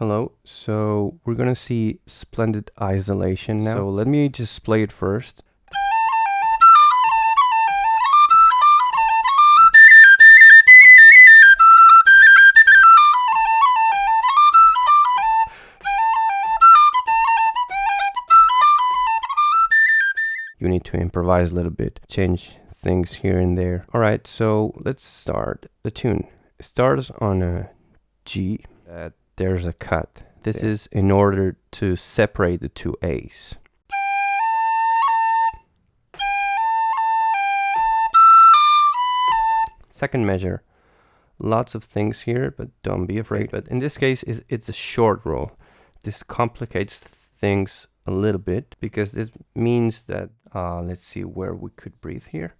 Hello, so we're gonna see splendid isolation now. So let me just play it first. You need to improvise a little bit, change things here and there. All right, so let's start the tune. It starts on a G. There's a cut. This is in order to separate the two A's. Second measure. Lots of things here, but don't be afraid. But in this case, it's a short roll. This complicates things a little bit because this means that, let's see where we could breathe here.